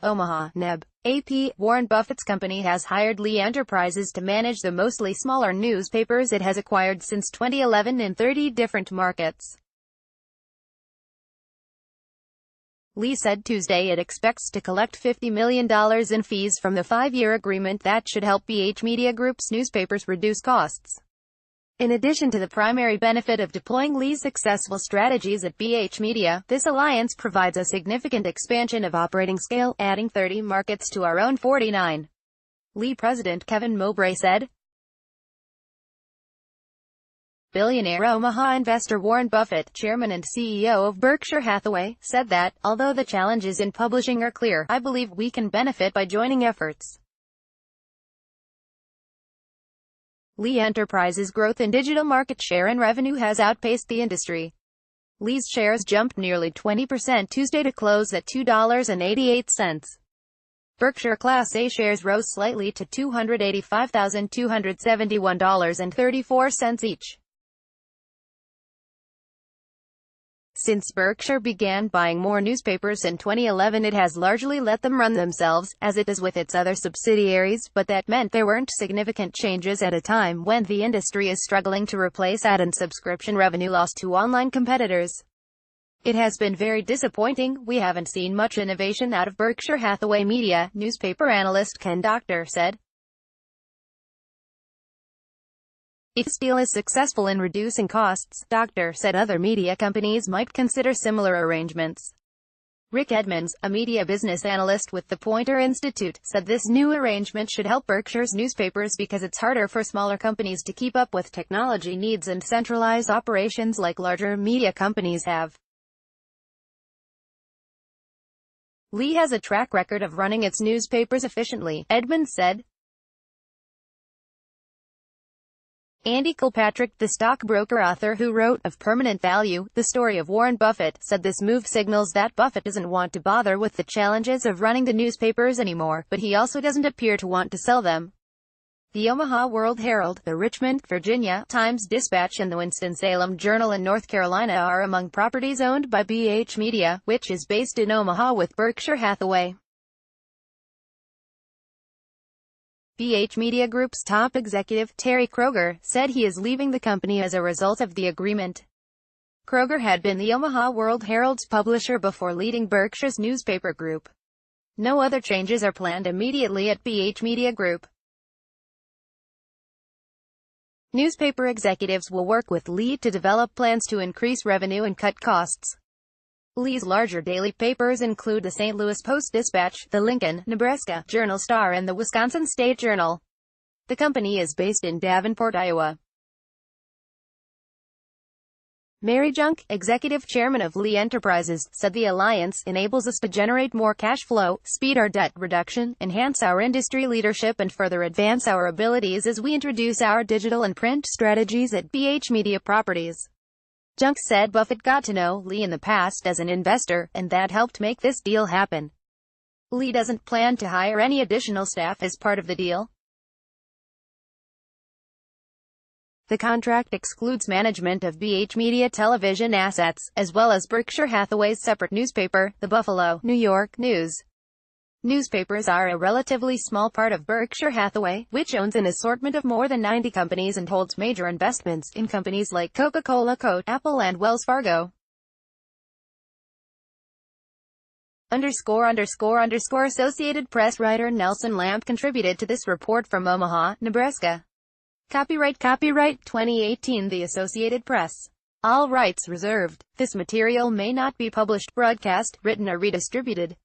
Omaha, Neb. AP, Warren Buffett's company has hired Lee Enterprises to manage the mostly smaller newspapers it has acquired since 2011 in 30 different markets. Lee said Tuesday it expects to collect $50 million in fees from the 5-year agreement that should help BH Media Group's newspapers reduce costs. In addition to the primary benefit of deploying Lee's successful strategies at BH Media, this alliance provides a significant expansion of operating scale, adding 30 markets to our own 49. Lee President Kevin Mowbray said. Billionaire Omaha investor Warren Buffett, chairman and CEO of Berkshire Hathaway, said that, although the challenges in publishing are clear, I believe we can benefit by joining efforts. Lee Enterprises' growth in digital market share and revenue has outpaced the industry. Lee's shares jumped nearly 20% Tuesday to close at $2.88. Berkshire Class A shares rose slightly to $285,271.34 each. Since Berkshire began buying more newspapers in 2011, it has largely let them run themselves, as it does with its other subsidiaries, but that meant there weren't significant changes at a time when the industry is struggling to replace ad and subscription revenue lost to online competitors. It has been very disappointing. We haven't seen much innovation out of Berkshire Hathaway Media, newspaper analyst Ken Doctor said. If this deal is successful in reducing costs, Doctor said other media companies might consider similar arrangements. Rick Edmonds, a media business analyst with the Poynter Institute, said this new arrangement should help Berkshire's newspapers because it's harder for smaller companies to keep up with technology needs and centralize operations like larger media companies have. Lee has a track record of running its newspapers efficiently, Edmonds said. Andy Kilpatrick, the stockbroker author who wrote Of Permanent Value, The Story of Warren Buffett, said this move signals that Buffett doesn't want to bother with the challenges of running the newspapers anymore, but he also doesn't appear to want to sell them. The Omaha World-Herald, the Richmond, Virginia, Times-Dispatch and the Winston-Salem Journal in North Carolina are among properties owned by BH Media, which is based in Omaha with Berkshire Hathaway. BH Media Group's top executive, Terry Kroger, said he is leaving the company as a result of the agreement. Kroger had been the Omaha World-Herald's publisher before leading Berkshire's newspaper group. No other changes are planned immediately at BH Media Group. Newspaper executives will work with Lee to develop plans to increase revenue and cut costs. Lee's larger daily papers include the St. Louis Post-Dispatch, the Lincoln, Nebraska, Journal-Star and the Wisconsin State Journal. The company is based in Davenport, Iowa. Mary Junk, executive chairman of Lee Enterprises, said the alliance enables us to generate more cash flow, speed our debt reduction, enhance our industry leadership and further advance our abilities as we introduce our digital and print strategies at BH Media Properties. Junk said Buffett got to know Lee in the past as an investor, and that helped make this deal happen. Lee doesn't plan to hire any additional staff as part of the deal. The contract excludes management of BH Media television assets, as well as Berkshire Hathaway's separate newspaper, the Buffalo, New York News. Newspapers are a relatively small part of Berkshire Hathaway, which owns an assortment of more than 90 companies and holds major investments in companies like Coca-Cola, Apple and Wells Fargo. Associated Press writer Nelson Lamp contributed to this report from Omaha, Nebraska. Copyright 2018 The Associated Press. All rights reserved. This material may not be published, broadcast, written or redistributed.